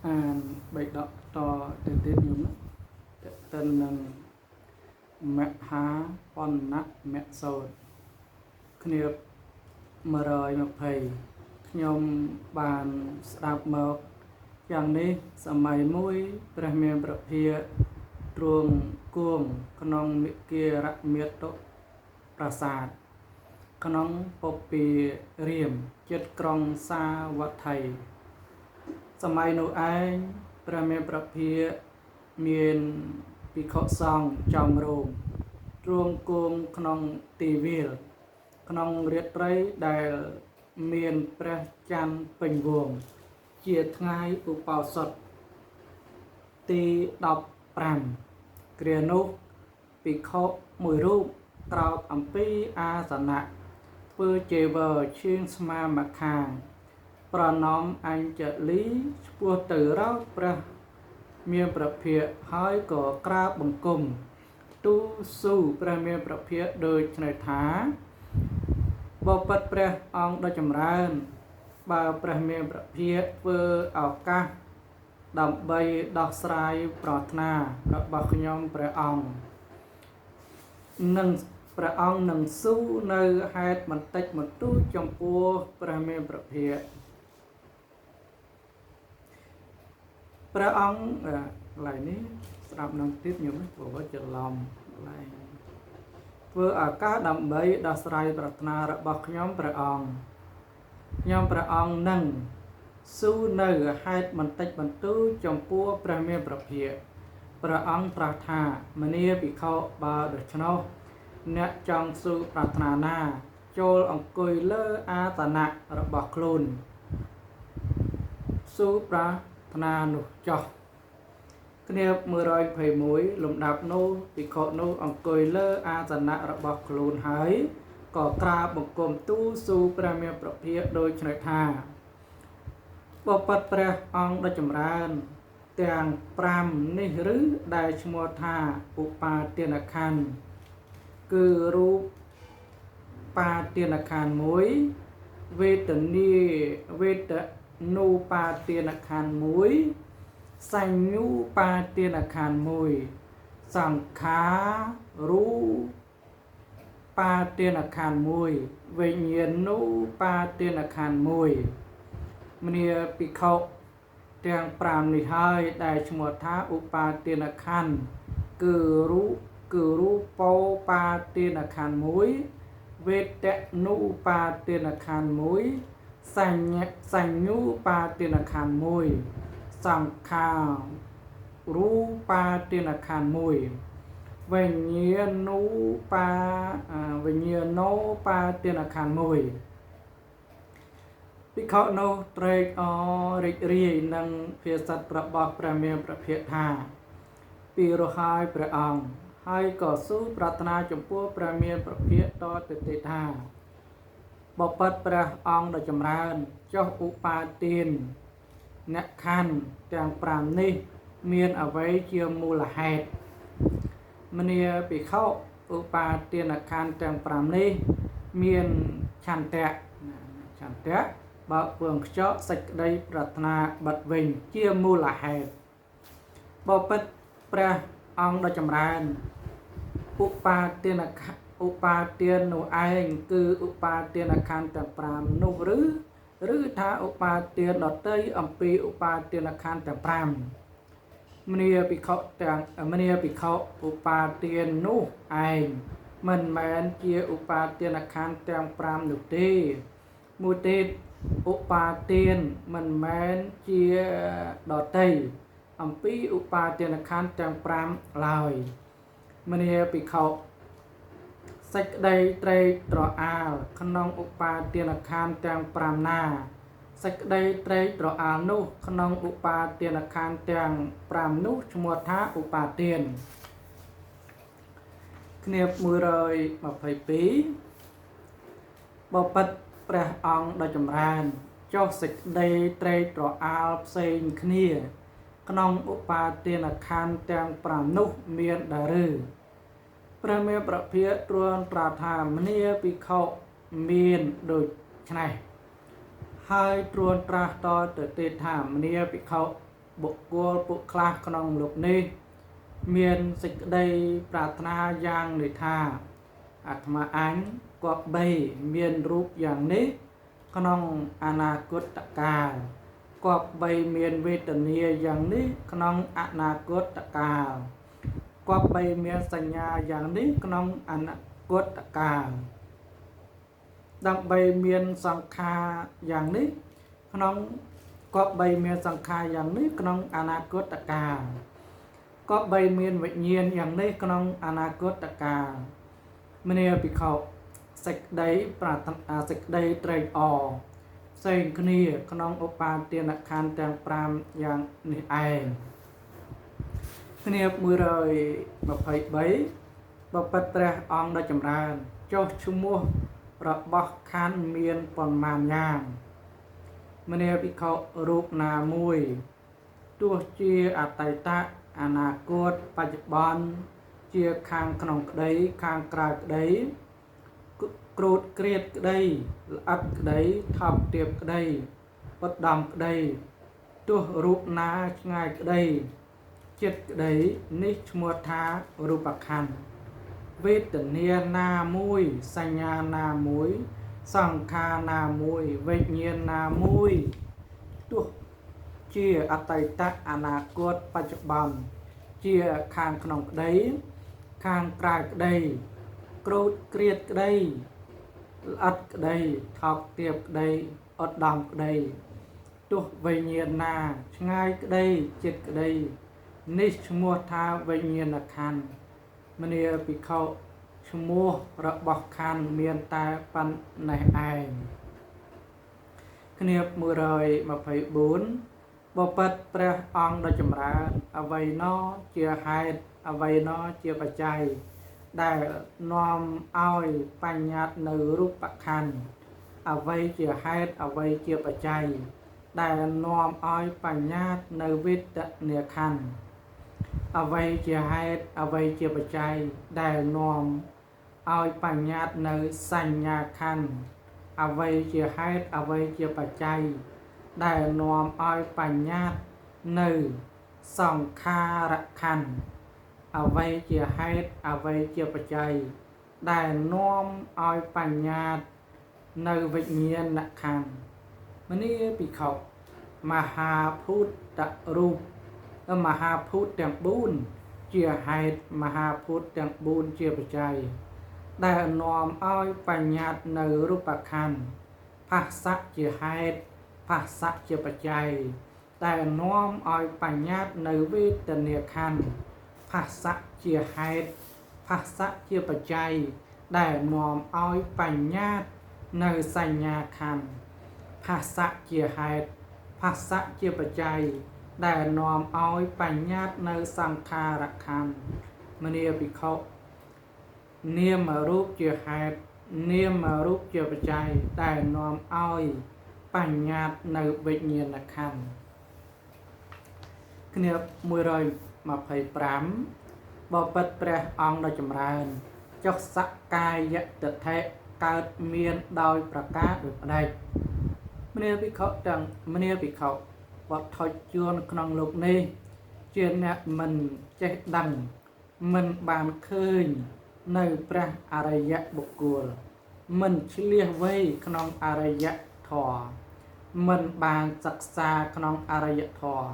bày đọc to từ tiết nhúng tên mẹ há con nát mẹ sầu khiệp mà rồi mà thầy nhom bàn đạp mộc chẳng ní sầm mũi premium bậc phía truồng cuồng con miệng kia rạc miệt độ prasad con bọc bì riềm chết krong xa vật thầyสมัยนู้นเองพระเมรุประเพียมีนปิโคซองจอมโรงรวงกุมขนมตีวิลขนมเรียดไรได้มีนประจันเป็นวงเจียดง่ายอุปสรรคตีดอกปรำเกลียนุปิโคมวยรูปกราวอัมพีอาสนะเพื่อเจเวอร์ชิงสมามาคางประนอมอันจะลีปวดตือเราประเมียประเพียห้อยก่อกราบบังกลมตู้สู้ประเมียประเพียโดยในฐาบปัดประองโดยจำรานบาประเมียประเพียเพื่อเอากะดำใบดอกสายปรารถนาประบักยอมประองหนึ่งประองหนึ่งสู้ในเหตุมันติดมันตู้จมปัวประเมียประเพียพระองค์หลายนี้สำหรับนังติดอยู่ไหมบอกว่าจะลอมหลายเพื่ออากาศดำใบดาสไรปรารถนาระบักย้อมพระองค์นั่งสู้ในให้มันติดมันตู้จมปัวประเมียประเพียพระองค์ปรารถนามณีปิเขาบาดชนกเนจองสู้ปรารถนาหน้าโจลองกุยเลออาตนะระบักคลุนสู้ปรานานุจอกเนียบมือรอยไผ่หมุยลมดับโนปิโคโนองกุยเลออาสนะระบบคลูนหายก่อกราบกลมตู้สูประเมียประเพียโดยชนธาบปัดประองได้จำรานแต่งปรามนิหรือได้ชมวธาอุปาเตียนคันคือรูปปาเตียนคันมุยเวทนีเวทนูปาเตียนคานมุยสัญญูปาเตียนคานมุยสังขารู้ปาเตียนคานมุยวิญญาณนูปาเตียนคานมุยมณีปิเขาเตียงปรามนิหายได้ชมวธาอุปาเตียนคานคือรู้โปปาเตียนคานมุยเวทนูปาเตียนคานมุยสัญญูปาเตียนคานมุยสังขารู้ปาเตียนคานมุยวิญญาณูปาเตียนคานมุยปิเขาโนเตรกริเรียนังเพียสัตประบอกประเมียประเพียธาปีโรหายประองให้ก่อสู้ปรารถนาจมพัวประเมียประเพียต่อติเตธาบปัดประองได้จำรานเจ้าอุปาเตียนเนคันแต่งปรามนี้เมียนเอาไว้เชื่อมูลเหตุมณีปีเข้าอุปาเตียนคันแต่งปรามนี้เมียนชันเตะบ่เฟืองเจาะสักได้ปรารถนาบัดเวงเชื่อมูลเหตุบปัดประองได้จำรานอุปาเตียนอุปาเตียนนูเองคืออุปาเตียนคันแต่ปรามนูหรือถ้าอุปาเตียนดอเตยอัมพีอุปาเตียนคันแต่ปรามมณีปิเขาอุปาเตียนนูเองมันแมนเจียอุปาเตียนคันแต่ปรามนุตีมูติอุปาเตียนมันแมนเจียดอเตยอัมพีอุปาเตียนคันแต่ปรามลอยมณีปิเขาสักใดเตรตรอาลขนมอุปาเตียนคานแตงปรามนาสักใดเตรตรอาลนุขนมอุปาเตียนคานแตงปรามนุชมวธาอุปาเตียนเนียบมือเลยมาไฟปีบปัดประองได้จำรานเจ้าสักใดเตรตรอาลเซนคเนียขนมอุปาเตียนคานแตงปรามนุเมียนดารือประเมียประเพียรวนตราธามเนียปิเขาเมียนโดยชนะให้ตรวนตราต่อเตธามเนียปิเขา បុគ្គលពួកខ្លះក្នុងលោកនេះមានសេចក្តីប្រាថ្នាយ៉ាងនេះថាអាត្មាអញគប្បីមានរូបយ៉ាងនេះក្នុងអនាគតកាលគប្បីមានវេទនាយ៉ាងនេះក្នុងអនាគតកាលគប្បីមានសញ្ញាយ៉ាងនេះក្នុងអនាគតកាលដើម្បីមានសង្ខារយ៉ាងនេះក្នុងគប្បីមានសង្ខារយ៉ាងនេះក្នុងអនាគតកាលគប្បីមានវិញ្ញាណយ៉ាងនេះក្នុងអនាគតកាលមនាភិក្ខុសេចក្តីប្រាថ្នាសេចក្តីត្រេកអរផ្សេងគ្នាក្នុងឧបាទានខណ្ឌទាំង5យ៉ាងនេះឯងគ្នា123បបិទ្ធព្រះអង្គដ៏ចម្រើនចុះឈ្មោះរបស់ខណ្ឌមានប៉ុន្មានយ៉ាងមនាភិក្ខុរូបណាមួយទោះជាអតីតអនាគតបច្ចុប្បន្នជាខាងក្នុងក្តីខាងក្រៅក្តីក្រូតក្រៀតក្តីល្អិតក្តីថប់ទាបក្តីបត់ដំក្តីទោះរូបណាឆ្ងាយក្តីចិត្តក្តីនេះឈ្មោះថារូបខណ្ឌវេទនាណាមួយសញ្ញាណាមួយសង្ខារណាមួយវិញ្ញាណណាមួយទោះជាអតីតអនាគតបច្ចុប្បន្នជាខាងក្នុងក្តីខាងក្រៅក្តីក្រូតក្រៀតក្តីល្អិតក្តីថោកទាបក្តីអត់ដំក្តីទោះវិញ្ញាណណាឆ្ងាយក្តីចិត្តក្តីនេះឈ្មោះថាវិញ្ញាណខណ្ឌមនាភិក្ខុឈ្មោះរបស់ខណ្ឌមានតែប៉ុណ្ណេះឯងគ្នា124បបិទ្ធព្រះអង្គដ៏ចម្រើនអ្វីណោជាហេតុអ្វីណោជាបច្ច័យដែលនាំឲ្យបញ្ញត្តិនៅរូបខណ្ឌអ្វីជាហេតុអ្វីជាបច្ច័យដែលនាំឲ្យបញ្ញត្តិនៅវេទនាខណ្ឌអ្វីជាហេតុអ្វីជាបច្ច័យដែលនាំឲ្យបញ្ញត្តិនៅសញ្ញាខណ្ឌអ្វីជាហេតុអ្វីជាបច្ច័យដែលនាំឲ្យបញ្ញត្តិនៅសង្ខារខណ្ឌអ្វីជាហេតុអ្វីជាបច្ច័យដែលនាំឲ្យបញ្ញត្តិនៅវិញ្ញាណខណ្ឌមនីភិក្ខុមហាភូតរូបមហាភូតទាំង4ជាហេតុមហាភូតទាំង4ជាបច្ច័យដែលនាំឲ្យបញ្ញត្តិនៅរូបខណ្ឌភស្សៈជាហេតុភស្សៈជាបច្ច័យដែលនាំឲ្យបញ្ញត្តិនៅវេទនាខណ្ឌភស្សៈជាហេតុភស្សៈជាបច្ច័យដែលនាំឲ្យបញ្ញត្តិនៅសញ្ញាខណ្ឌភស្សៈជាហេតុភស្សៈជាបច្ច័យដែលនាំឲ្យបញ្ញត្តិនៅសង្ខារខណ្ឌមនាភិក្ខុនាមរូបជាហេតុនាមរូបជាបច្ច័យដែលនាំឲ្យបញ្ញត្តិនៅវិញ្ញាណខណ្ឌគ្នា125បបិទ្ធព្រះអង្គដ៏ចម្រើនចុះសក្កាយតិថិកើតមានដោយប្រការដូចផ្ដេចមនាភិក្ខុទាំងមនាភិក្ខុវត្ថុជនក្នុងលោកនេះជាអ្នកមិនចេះដឹងមិនបានឃើញនៅព្រះអរិយបុគ្គលមិនឆ្លៀសវៃក្នុងអរិយធម៌មិនបានសិក្សាក្នុងអរិយធម៌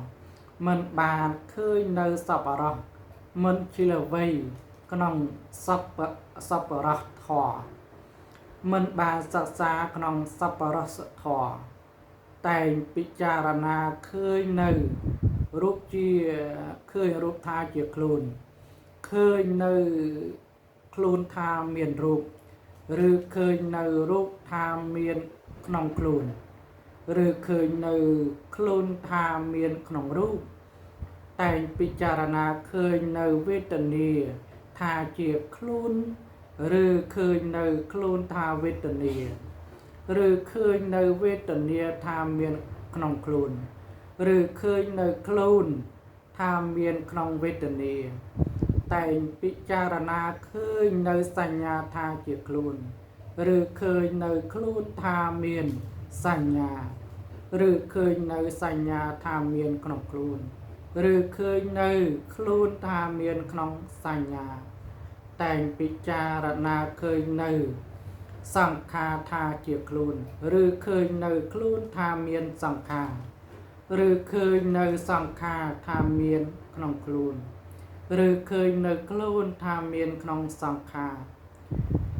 មិនបានឃើញនៅសប្បុរសមិនឆ្លៀសវៃក្នុងសប្បុរសធម៌មិនបានសិក្សាក្នុងសប្បុរសធម៌តែងពិចារណាឃើញនៅរូបជាឃើញរូបថាជាខ្លួនឃើញនៅខ្លួនថាមានរូបឬឃើញនៅរូបថាមានក្នុងខ្លួនឬឃើញនៅខ្លួនថាមានក្នុងរូបតែងពិចារណាឃើញនៅវេទនាថាជាខ្លួនឬឃើញនៅខ្លួនថាវេទនាឬឃើញនៅវេទនាថាមានក្នុងខ្លួនឬឃើញនៅខ្លួនថាមានក្នុងវេទនាតែងពិចារណាឃើញនៅសញ្ញាថាជាខ្លួនឬឃើញនៅខ្លួនថាមានសញ្ញា ឬឃើញនៅសញ្ញាថាមានក្នុងខ្លួនឬឃើញនៅខ្លួនថាមានក្នុងសញ្ញាតែងពិចារណាឃើញនៅសង្ខារថាជាខ្លួនឬឃើញនៅខ្លួនថាមានសង្ខារឬឃើញនៅសង្ខារថាមានក្នុងខ្លួនឬឃើញនៅខ្លួនថាមានក្នុងសង្ខារ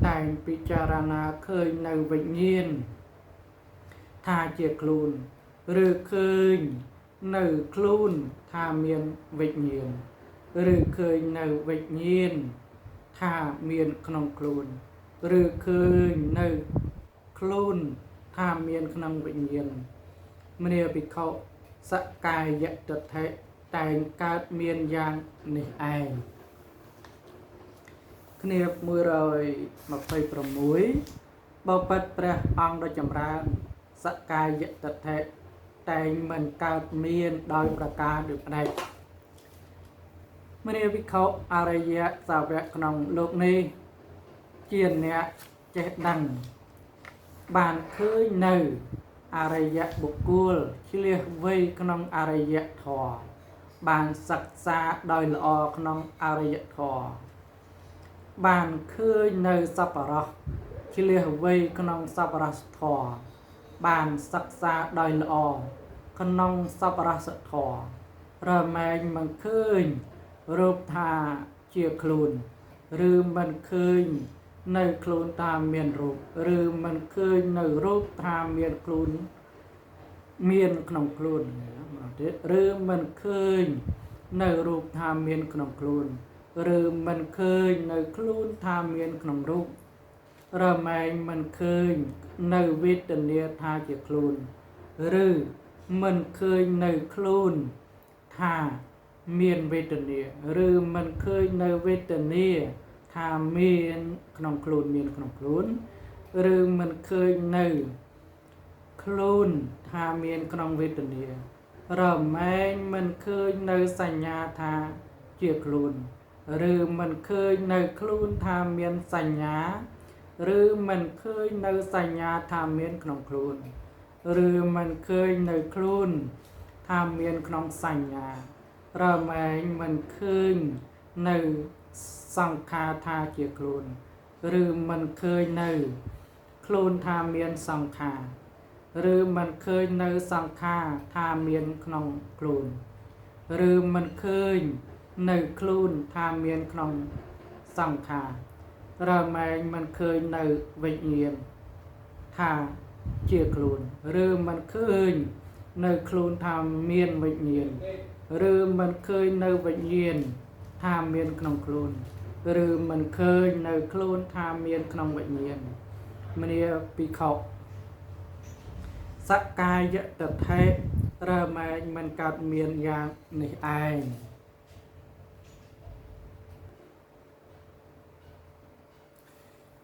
តែងពិចារណាឃើញនៅវិញ្ញាណថាជាខ្លួនឬឃើញនៅខ្លួនថាមានវិញ្ញាណឬឃើញនៅវិញ្ញាណថាមានក្នុងខ្លួនឬឃើញនៅខ្លួនថាមានក្នុងវិញ្ញាណមនីភិក្ខុសកាយទិដ្ឋិតែងកើតមានយ៉ាងនេះឯងគ្នា126បបិទ្ធព្រះអង្គដ៏ចម្រើនសកាយទិដ្ឋិតែងមិនកើតមានដោយប្រការដូចផ្នែកមនីភិក្ខុអរិយសាវកក្នុងលោកនេះជាអ្នកចេះដឹងបានឃើញនៅអរិយបុគ្គលឆ្លៀសវៃក្នុងអរិយធម៌បានសិក្សាដោយល្អក្នុងអរិយធម៌បានឃើញនៅសប្បុរសឆ្លៀសវៃក្នុងសប្បុរសធម៌បានសិក្សាដោយល្អក្នុងសប្បុរសធម៌រមែងមិនឃើញរូបថាជាខ្លួនឬមិនឃើញនៅខ្លួនថាមានរូបឬមិនឃើញនៅរូបថាមានខ្លួនមានក្នុងខ្លួនឬមិនឃើញនៅរូបថាមានក្នុងខ្លួនឬមិនឃើញនៅខ្លួនថាមានក្នុងរូបរមែងមិនឃើញនៅវេទនាថាជាខ្លួនឬមិនឃើញនៅខ្លួនថាមានវេទនាឬមិនឃើញនៅវេទនាថាមានក្នុងខ្លួនមានក្នុងខ្លួនឬមិនឃើញនៅខ្លួនថាមានក្នុងវេទនារមែងមិនឃើញនៅសញ្ញាថាជាខ្លួនឬមិនឃើញនៅខ្លួនថាមានសញ្ញាឬមិនឃើញនៅសញ្ញាថាមានក្នុងខ្លួនឬមិនឃើញនៅខ្លួនថាមានក្នុងសញ្ញារមែងមិនឃើញនៅសង្ខារថាជាខ្លួនឬមិនឃើញនៅខ្លួនថាមានសង្ខារឬមិនឃើញនៅសង្ខារថាមានក្នុងខ្លួនឬមិនឃើញនៅខ្លួនថាមានក្នុងសង្ខាររមែងមិនឃើញនៅវិញ្ញាណថាជាខ្លួនឬមិនឃើញនៅខ្លួនថាមានវិញ្ញាណឬមិនឃើញនៅវិញ្ញាណថាមានក្នុងខ្លួនឬមិនឃើញនៅខ្លួនថាមានក្នុងវិញ្ញាណមនីភិក្ខុសកាយទិដ្ឋិរមែងមិនកើតមានយ៉ាងនេះឯង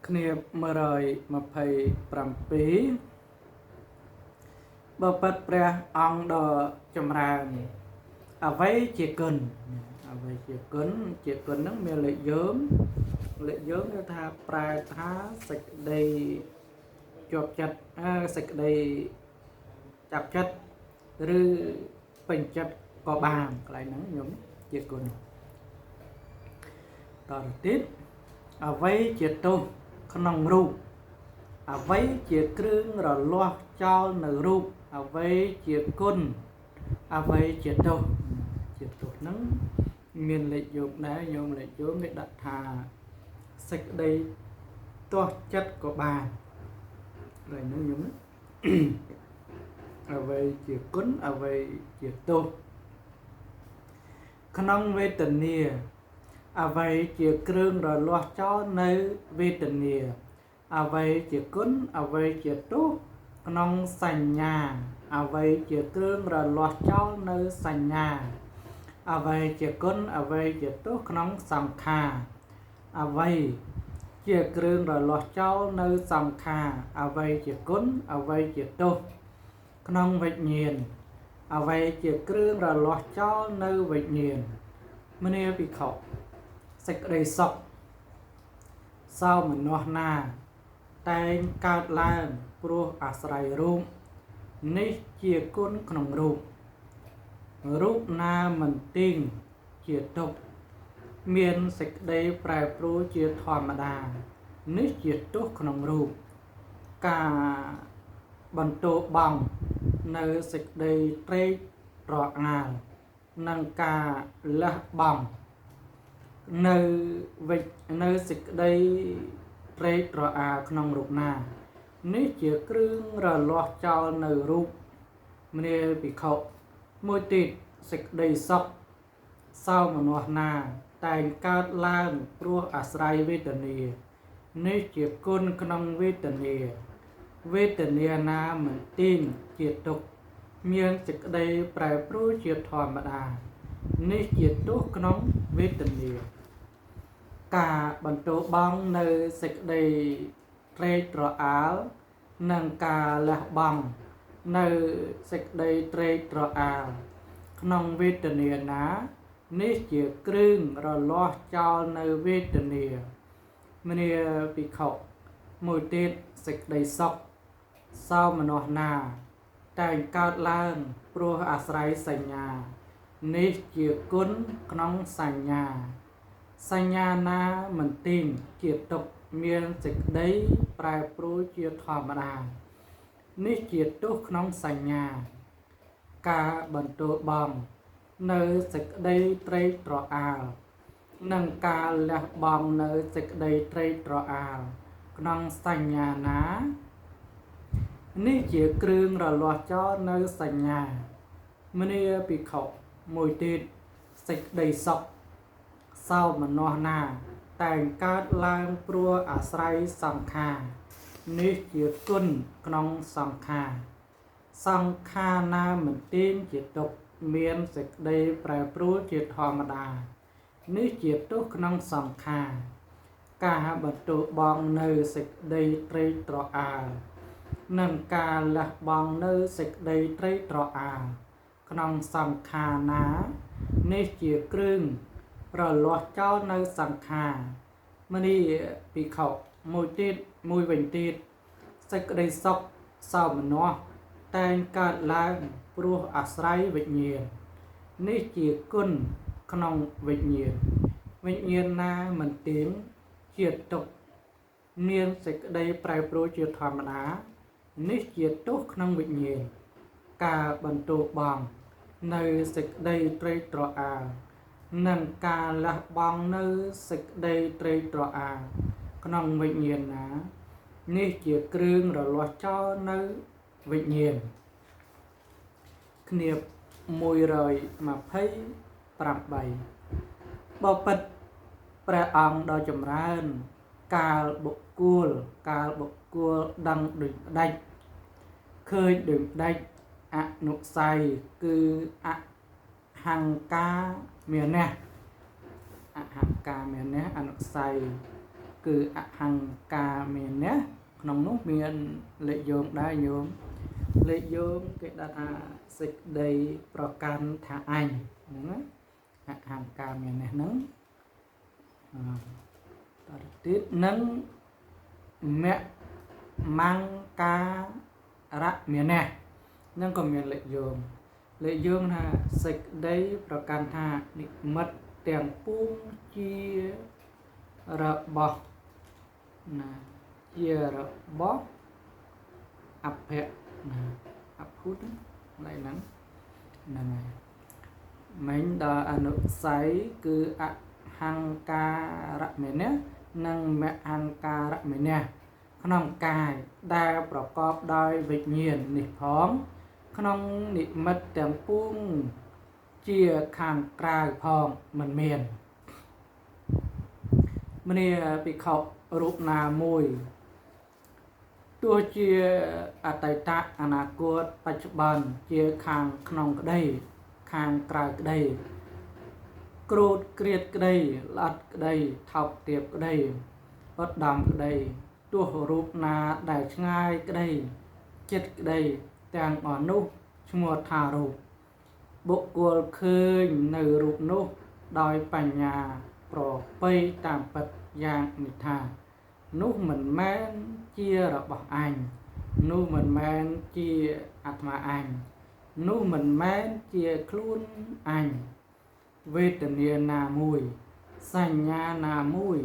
គ្នា127បបិទ្ធព្រះអង្គដ៏ចម្រើនអ្វីជាគុណអ្វីជាគុណហ្នឹងមានលេខយោងថាប្រែថាសេចក្តីជាប់ចិត្តសេចក្តីចាប់ចិត្តឬពេញចិត្តក៏បានកន្លែងហ្នឹងខ្ញុំជាគុណតទៅទៀតអ្វីជាទោសក្នុងរូបអ្វីជាគ្រឿងរលាស់ចោលនៅរូបអ្វីជាគុណអ្វីជាទោសហ្នឹងមានលេខយោងដែរញោមលេខយោងគេដាក់ថាសេចក្តីទាស់ចិត្តក៏បានហើយហ្នឹងញោមអ្វីជាគុណអ្វីជាទោសក្នុងវេទនាអ្វីជាគ្រឿងរលាស់ចោលនៅវេទនាអ្វីជាគុណអ្វីជាទោសក្នុងសញ្ញាអ្វីជាគ្រឿងរលាស់ចោលនៅសញ្ញាអ្វីជាគុណអ្វីជាទោសក្នុងសង្ខារអ្វីជាគ្រឿងរលាស់ចោលនៅសង្ខារអ្វីជាគុណអ្វីជាទោសក្នុងវិញ្ញាណអ្វីជាគ្រឿងរលាស់ចោលនៅវិញ្ញាណមនីភិក្ខុសេចក្តីសុខសោមនស្សណាតែងកើតឡើងព្រោះអាស្រ័យរូប នេះជាគុណក្នុងរូបណាមិនទៀងជាទុក្ខមានសេចក្តីប្រែប្រួលជាធម្មតានេះជាទោសក្នុងរូបការបន្ទោបង់នៅសេចក្តីត្រេករអាលនិងការលះបង់នៅសេចក្តីត្រេករអាលក្នុងរូបណានេះជាគ្រឿងរលាស់ចោលនៅរូបមនាភិក្ខុមួយទៀតសេចក្តីសុខសោមនស្សណាតែងកើតឡើងព្រោះអាស្រ័យវេទនានេះជាគុណក្នុងវេទនាណាមិនទៀងជាទុក្ខមានសេចក្តីប្រែប្រួលជាធម្មតានេះជាទោសក្នុងវេទនាការបន្ទោបង់នៅសេចក្តីត្រេកត្រអាលនិងការលះបង់នៅសេចក្តីត្រេកត្រអាលក្នុងវេទនាណានេះជាគ្រឿងរលាស់ចោលនៅវេទនាមនាភិក្ខុមួយទៀតសេចក្តីសុខសោមនស្សណាតែងកើតឡើងព្រោះអាស្រ័យសញ្ញានេះជាគុណក្នុងសញ្ញាណាមិនទៀងជាទុក្ខមានសេចក្តីប្រែប្រួលជាធម្មតានេះជាទោសក្នុងសញ្ញាការបន្ទោបង់នៅសេចក្តីត្រេកត្រអាលនិងការលះបង់នៅសេចក្តីត្រេកត្រអាលក្នុងសញ្ញាណានេះជាគ្រឿងរលាស់ចោលនៅសញ្ញាមនាភិក្ខុមួយទៀតសេចក្តីសុខសោមនស្សណាតែងកើតឡើងព្រោះអាស្រ័យសង្ខារនេះជាគុណក្នុងសង្ខារណាមិនទៀងជាទុក្ខមានសេចក្តីប្រែប្រួលជាធម្មតានេះជាទោសក្នុងសង្ខារការបន្ទោបង់នៅសេចក្តីត្រេកត្រអាលនិងការលះបង់នៅសេចក្តីត្រេកត្រអាលក្នុងសង្ខារណានេះជាគ្រឿងរលាស់ចោលនៅសង្ខារមនីភិក្ខុមួយវិញទៀតសេចក្តីសុខសោមនស្សតែងកើតឡើងព្រោះអាស្រ័យវិញ្ញាណនេះជាគុណក្នុងវិញ្ញាណណាមិនទៀងជាទុក្ខមានសេចក្តីប្រែប្រួលជាធម្មតានេះជាទោសក្នុងវិញ្ញាណការបន្ទោបង់នៅសេចក្តីត្រេកត្រអាលនិងការលះបង់នៅសេចក្តីត្រេកត្រអាលក្នុងវិញ្ញាណណានេះជាគ្រឿងរលាស់ចោលនៅវិញ្ញាណគ្នា128បបិទ្ធព្រះអង្គដ៏ចម្រើនកាលបុគ្គលដឹងដូចផ្ដាច់ឃើញដូចផ្ដាច់អនុស័យគឺអហង្ការមានះអនុស័យគឺអហង្ការមានះក្នុងនោះមានលេខយោងដែរញោមលេខយោងគេដាក់ថាសេចក្តីប្រកាន់ថាអញហ្នឹងណាអហង្ការមានះហ្នឹងតទៅទៀតនឹងមមង្ការៈមានះហ្នឹងក៏មានលេខយោងថាសេចក្តីប្រកាន់ថានិមិត្តទាំងពួងជារបស់អភៈអភុតឡើយហ្នឹងហើយមិញដល់អនុស័យគឺអហង្ការៈមេនៈនិងមហង្ការៈមេនៈក្នុងកាយដែលប្រកបដោយវិញ្ញាណនេះផងក្នុងនិមិត្តទាំងពួងជាខាងក្រៅផងមិនមានមនីភិក្ខុរូបណាមួយទោះជាអតីតអនាគតបច្ចុប្បន្នជាខាងក្នុងក្តីខាងក្រៅក្តីគ្រូតក្រៀតក្តីល្អិតក្តីថោកទាបក្តីឧត្តមក្តីទោះរូបណាដែលឆ្ងាយក្តីចិត្តក្តីទាំងអស់នោះឈ្មោះថារូបបុគ្គលឃើញនៅរូបនោះដោយបញ្ញាប្រពៃតាមពិតយ៉ាងនេះថានោះមិនមែនជារបស់អញ នោះមិនមែនជាអាត្មាអញនោះមិនមែនជាខ្លួនអញវេទនាណាមួយសញ្ញាណាមួយ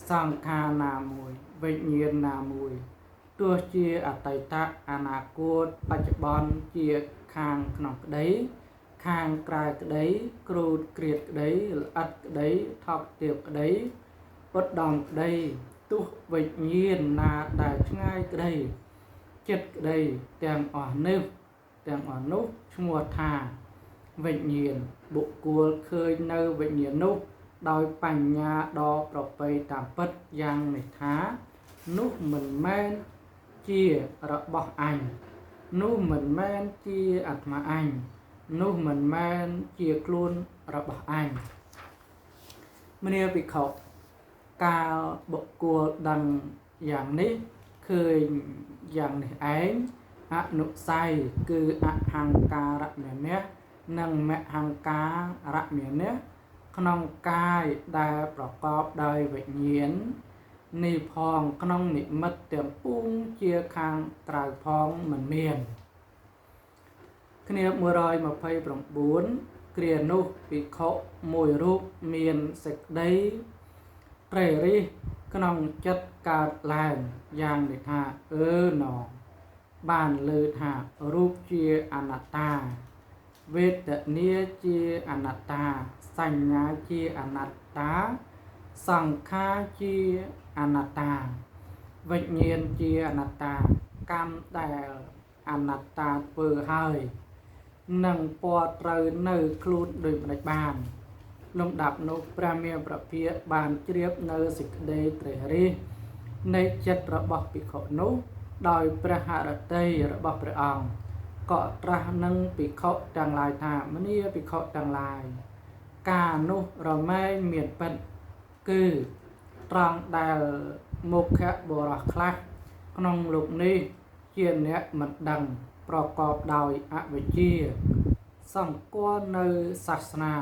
សង្ខារណាមួយវិញ្ញាណណាមួយទោះជាអតីតអនាគតបច្ចុប្បន្នជាខាងក្នុងក្តីខាងក្រៅក្តីគ្រូតគ្រៀតក្តីល្អិតក្តីថប់ទាបក្តីឧត្តមក្តីទោះវិញ្ញាណណាដែលឆ្ងាយក្តីចិត្តក្តីទាំងអស់នោះឈ្មោះថាវិញ្ញាណបុគ្គលឃើញនៅវិញ្ញាណនោះដោយបញ្ញាដ៏ប្រពៃតាមពិតយ៉ាងនេះថានោះមិនមែនជារបស់អញនោះមិនមែនជាអាត្មាអញនោះមិនមែនជាខ្លួនរបស់អញមនាភិក្ខុកាលបុគ្គលដឹងយ៉ាងនេះឃើញយ៉ាងនេះឯងអនុស័យគឺអហង្ការៈមានៈនិងមហង្ការៈមានៈក្នុងកាយដែលប្រកបដោយវិញ្ញាណនេះផងក្នុងនិមិត្តទាំងពួងជាខាងក្រៅផងមិនមានគ្នា129គ្រានោះភិក្ខុមួយរូបមានសេចក្តីត្រេះរិះក្នុងចិត្តកើតឡើងយ៉ាងនេះថាណងបានលើថារូបជាអនត្តាវេទនាជាអនត្តាសញ្ញាជាអនត្តាសង្ខារជាអនត្តាវិញ្ញាណជាអនត្តាកម្មដែលអនត្តាធ្វើហើយនឹងពណ៌ត្រូវនៅខ្លួនដោយមិនបានលំដាប់នោះព្រះមានប្រភាកបានជ្រាបនៅសេចក្តីត្រេះរិះនៃចិត្តរបស់ភិក្ខុនោះដោយព្រះហឫទ័យរបស់ព្រះអង្គក៏ត្រាស់នឹងភិក្ខុទាំងឡាយថាមនាភិក្ខុទាំងឡាយការនោះរមែងមានពិតគឺត្រង់ដែលមុខបុរសខ្លះក្នុងលោកនេះជាអ្នកមិនដឹងប្រកបដោយអវិជ្ជាសម្គាល់នៅសាសនា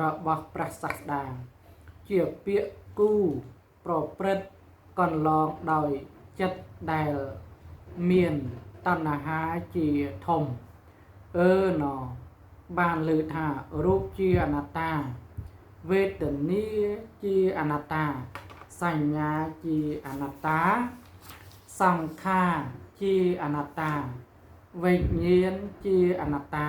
របស់ព្រះសាស្តាជាពាក្យគូប្រព្រឹត្តកន្លងដោយចិត្តដែលមានតណ្ហាជាធំណបានលើថារូបជាអនត្តាវេទនាជាអនត្តាសញ្ញាជាអនត្តាសង្ខារជាអនត្តាវិញ្ញាណជាអនត្តា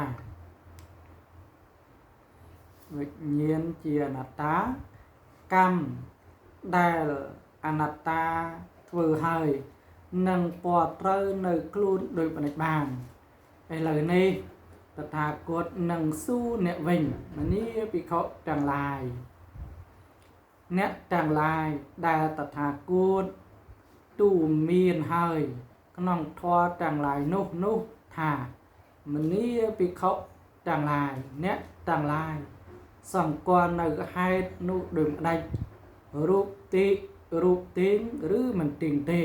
កម្មដែលអនត្តាធ្វើហើយនឹងពណ៌ត្រូវនៅខ្លួនដោយបនិច្បានឥឡូវនេះតថាគតនឹងសួរអ្នកវិញមនាភិក្ខុទាំងឡាយអ្នកទាំងឡាយដែលតថាគតទូមានហើយក្នុងធម៌ទាំងឡាយនោះថាមនាភិក្ខុទាំងឡាយអ្នកទាំងឡាយសម្គាល់នៅហេតុនោះដូចម្ដេចរូបទៀងឬមិនទៀងទេ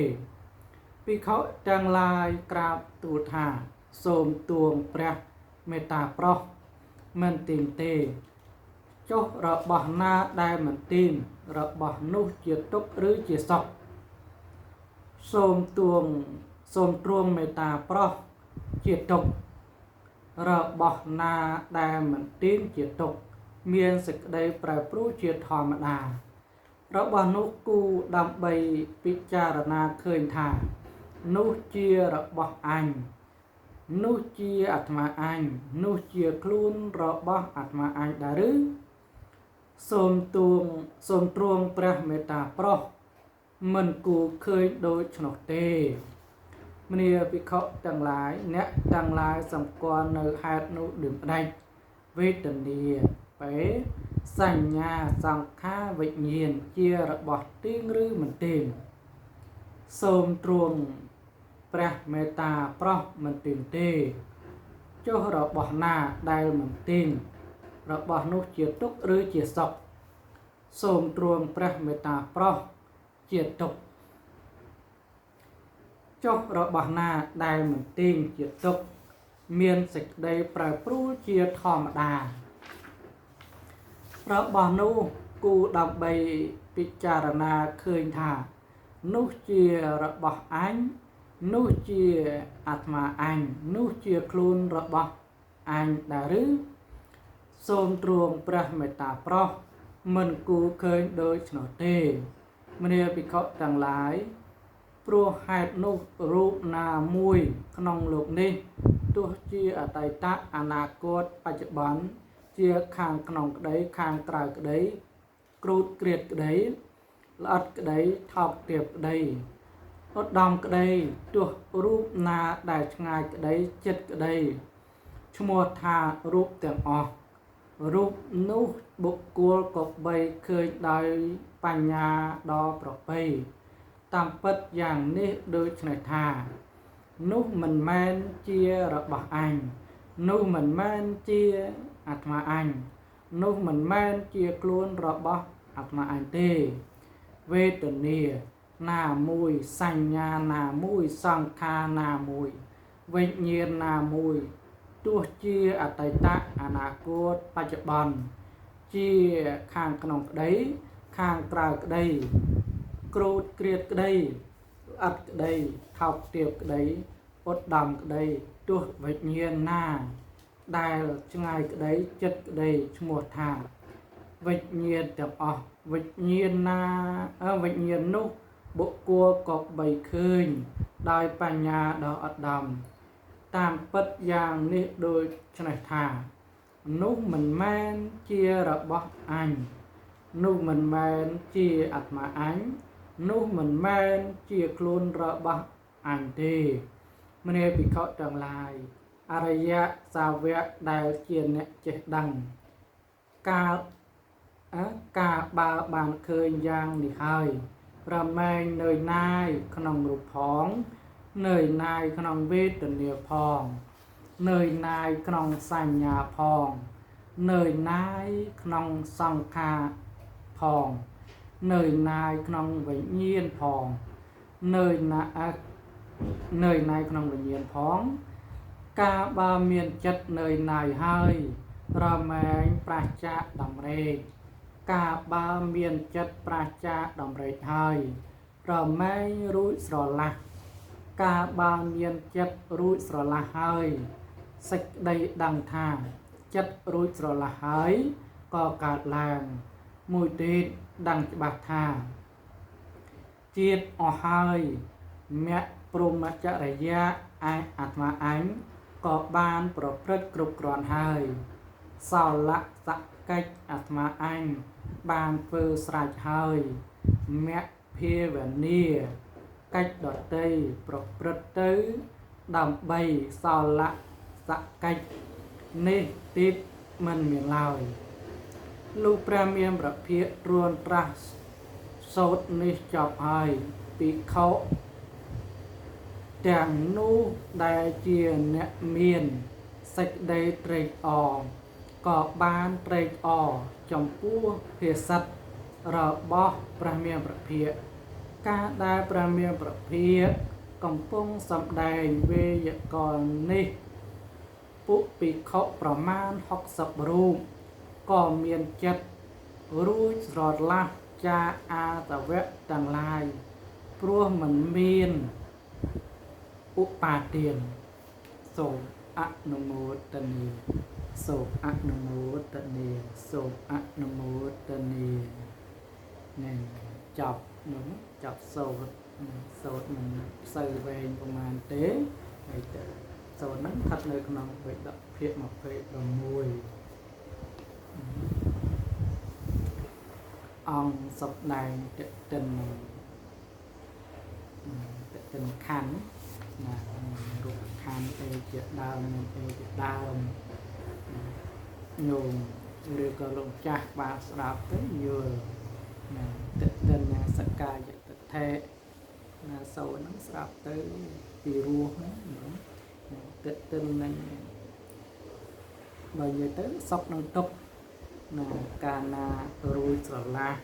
ភិក្ខុទាំងឡាយក្រាបទូលថាសូមទួងព្រះមេត្តាប្រោសមិនទៀងទេចុះរបស់ណាដែលមិនទៀងរបស់នោះជាទុក្ខឬជាសុខសូមទ្រង់មេត្តាប្រោសជាទុក្ខរបស់ណាដែលមិនទៀងជាទុក្ខមានសេចក្តីប្រែប្រួលជាធម្មតារបស់នោះគូដើម្បីពិចារណាឃើញថានោះជារបស់អញនោះជាអាត្មាអញនោះជាខ្លួនរបស់អាត្មាអញដែរឬសូមទ្រង់ព្រះមេត្តាប្រោសមិនគួរឃើញដូច្នោះទេមនាភិក្ខុទាំងឡាយអ្នកទាំងឡាយសម្គាល់នៅហេតុនោះដូចម្ដេចវេទនាសញ្ញាសង្ខារវិញ្ញាណជារបស់ទៀងឬមិនទៀងសូមទ្រង់ព្រះមេត្តាប្រោសមិនទៀងទេចុះរបស់ណាដែលមិនទៀងរបស់នោះជាទុក្ខឬជាសុខសូមទ្រង់ព្រះមេត្តាប្រោសជាទុក្ខចុះរបស់ណាដែលមិនទៀងជាទុក្ខមានសេចក្តីប្រែប្រួលជាធម្មតារបស់នោះគូដើម្បីពិចារណាឃើញថានោះជារបស់អញ នោះជាអាត្មាអញនោះជាខ្លួនរបស់អញដែរឬសូមទ្រង់ព្រះមេត្តាប្រោសមិនគួរឃើញដូច្នោះទេមនាភិក្ខុទាំងឡាយព្រោះហេតុនោះរូបណាមួយក្នុងលោកនេះទោះជាអតីតអនាគតបច្ចុប្បន្នជាខាងក្នុងក្តីខាងក្រៅក្តីគ្រូតក្រៀតក្តីល្អិតក្តីថោកទាបក្តីឧត្តមក្តីទោះរូបណាដែលឆ្ងាយក្តីចិត្តក្តីឈ្មោះថារូបទាំងអស់រូបនោះបុគ្គលក៏បីឃើញដោយបញ្ញាដ៏ប្រពៃតាមពិតយ៉ាងនេះដូច្នេះថានោះមិនមែនជារបស់អញនោះមិនមែនជាអាត្មាអញនោះមិនមែនជាខ្លួនរបស់អាត្មាអញទេវេទនាណាមួយសញ្ញាណាមួយសង្ខារណាមួយវិញ្ញាណណាមួយទោះជាអតីតអនាគតបច្ចុប្បន្នជាខាងក្នុងក្តីខាងក្រៅក្តីគ្រូតក្រៀតក្តីល្អិតក្តីថោកទាបក្តីឧត្តមក្តីទោះវិញ្ញាណណាដែលឆ្ងាយក្តីចិត្តក្តីឈ្មោះថាវិញ្ញាណទាំងអស់វិញ្ញាណណាវិញ្ញាណនោះបុគ្គលក៏បីឃើញដោយបញ្ញាដ៏ឧត្តមតាមពិតយ៉ាងនេះដូចនេះថានោះមិនមែនជារបស់អញនោះមិនមែនជាអាត្មាអញនោះមិនមែនជាខ្លួនរបស់អញទេមនាភិក្ខុទាំងឡាយអរិយសាវកដែលជាអ្នកចេះដឹងការបើបានឃើញយ៉ាងនេះហើយរមែងនៅណាយក្នុងរូបផងនៅណាយក្នុងវេទនាផងនៅណាយក្នុងសញ្ញាផងនៅណាយក្នុងសង្ខារផងនៅណាយក្នុងវិញ្ញាណផងនៅណាយក្នុងវិញ្ញាណផងការបើមានចិត្តនៅណាយហើយរមែងប្រះចាកដំរេកការបើមានចិត្តប្រះចាកដំរេកហើយរមែងរួចស្រឡះការបើមានចិត្តរួចស្រឡះហើយសេចក្តីដឹងថាចិត្តរួចស្រឡះហើយក៏កើតឡើងមួយទៀតដឹងច្បាស់ថាជាតិអស់ហើយមគ្គព្រហ្មចរិយាអាត្មាអញក៏បានប្រព្រឹត្តគ្រប់គ្រាន់ហើយសោលៈសកិច្ចអាត្មាអញបានធ្វើស្រេចហើយមគ្គភាវនាកិច្ចដតីប្រព្រឹត្តទៅដើម្បីសោលៈសកិច្ចនេះទៀតមិនមានឡើយលុះព្រះមានប្រភិក្ខរួនត្រាស់សូត្រនេះចប់ហើយភិក្ខុទាំងនោះដែលជាអ្នកមានសេចក្តីត្រេកអរក៏បានត្រេកអរចំពោះភាសិតរបស់ព្រះមានប្រភិក្ខការដែលព្រះមានប្រភិក្ខកំពុងសម្ដែងវេយ្យាករណ៍នេះពួកភិក្ខុប្រមាណ60រូបក៏មានចិត្តរួចស្រឡះចាអាតវៈទាំងឡាយព្រោះមិនមានឧបាទានសូមអនុមោទនាសូមអនុមោទនាសូមអនុមោទនានេះចប់នោះចប់សូត្រមិនសូវវែងប្រហែលទេហើយទៅសូត្រហ្នឹងស្ថិតនៅក្នុងវេដភាគ26អង្គសម្ដែងតិតិនខណ្ឌណារូបខណ្ឌទេជាដើមនឹងទេជាដើមញោមឬក៏លោកចាស់បានស្ដាប់ទៅយល់ណាតិតិនសកាយតថេណាសូនហ្នឹងស្ដាប់ទៅពីរោះហ្នឹងតិតិននឹងបើនិយាយទៅសុខនឹងទុក្ខណាកាលណារួចស្រឡះ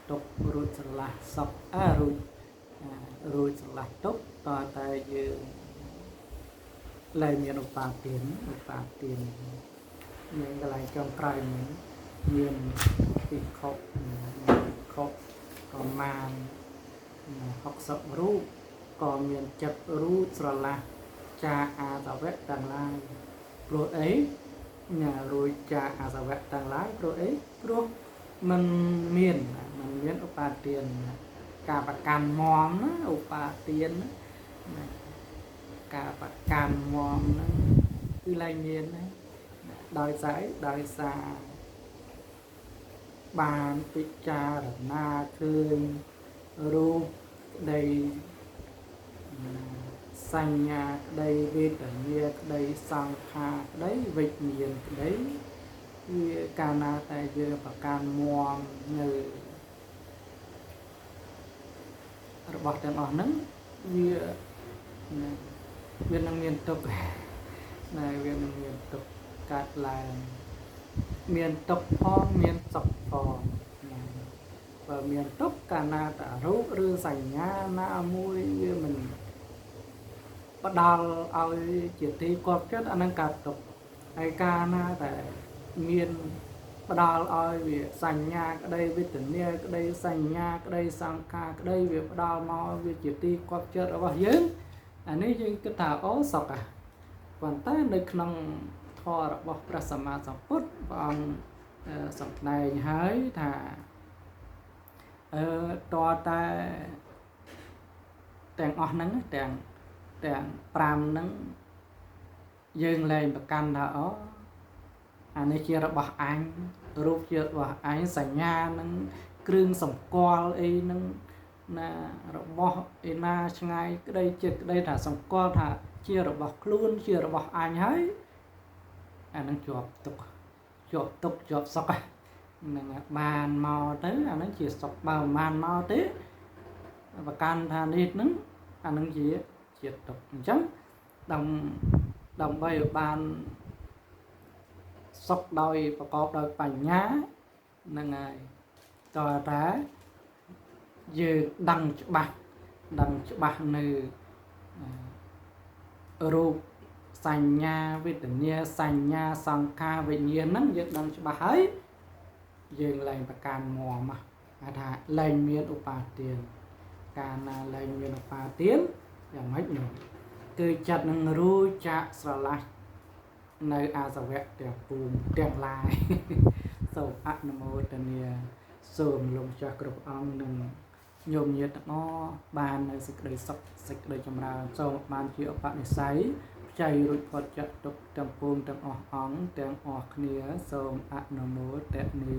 ទុក្ខរួចស្រឡះសុខរួចស្រឡះទុក្ខតតែយើងលែងមានឧបាទានមានកន្លែងចុងក្រោយនេះមានភិក្ខុប្រមាណ 60រូបក៏មានចិត្តរូបស្រឡះចាអាសវៈទាំងឡាយព្រោះអីរួចចាអាសវៈទាំងឡាយព្រោះអីព្រោះมันមានឧបាទានការប្រកាន់មមណាឧបាទានណាការប្រកាន់មមហ្នឹងគឺឡើងមានណាដោយសារបានពិចារណាឃើញរូបក្តីសញ្ញាក្តីវេទនាក្តីសង្ខារក្តីវិញ្ញាណក្តីវាកាលណាតែយើងប្រកាន់មមនៅរបស់ទាំងអស់ហ្នឹងវានឹងមានទុក្ខណាវានឹងមានទុក្ខកើតឡើងមានទុក្ខផងមានសុខផងបើមានទុក្ខកាលណាតរូបឬសញ្ញាណាមួយវាមិនផ្ដល់ឲ្យជាទីគាប់ចិត្តអានឹងកើតទុក្ខហើយកាលណាតែមានផ្ដល់ឲ្យវាសញ្ញាក្តីវេទនាក្តីសញ្ញាក្តីសង្ខារក្តីវាផ្ដល់មកវាជាទីគាប់ចិត្តរបស់យើងអានេះយើងគិតថាអូសុខប៉ុន្តែនៅក្នុងធម៌របស់ព្រះសម្មាសម្ពុទ្ធព្រះអង្គសម្ដែងហើយថាតតែទាំងអស់ហ្នឹងទាំង5ហ្នឹងយើងលែងប្រកាន់ថាអូអានេះជារបស់អញរូបជារបស់អញសញ្ញាហ្នឹងគ្រឿងសម្គាល់អីហ្នឹងណារបស់ឯណាឆ្ងាយក្តីចិត្តក្តីថាសម្គាល់ថាជារបស់ខ្លួនជារបស់អញហើយអានឹងជាប់ទុក្ខជាប់សុខហ្នឹងបានមកទៅអានឹងជាសុខបើមិនបានមកទេប្រកាន់ថានេះហ្នឹងអានឹងជាទុក្ខអញ្ចឹងដើម្បីឲ្យបានសុខដោយប្រកបដោយបញ្ញាហ្នឹងហើយតើតាយើងដឹងច្បាស់នៅរូបសញ្ញាវេទនាសញ្ញាសង្ខារវិញ្ញាណហ្នឹងយើងដឹងច្បាស់ហើយយើងលែងប្រកាន់មមថាលែងមានឧបាទានកាលណាលែងមានឧបាទានយ៉ាងម៉េចនោះគឺចិត្តនឹងរួចចាកស្រឡះនៅអាសវៈទាំងពួងទាំងឡាយសូមអនុមោទនាសូមលោកចាស់គ្រប់អង្គនឹងញោមញាតទាំងអស់បាននៅសេចក្តីសុខសេចក្តីចម្រើនសូមបានជាឧបនិស្ស័យចៃរួចផុតចាកទុក្ខទាំងពួងទាំងអស់អង្គទាំងអស់គ្នាសូមអនុមោទនា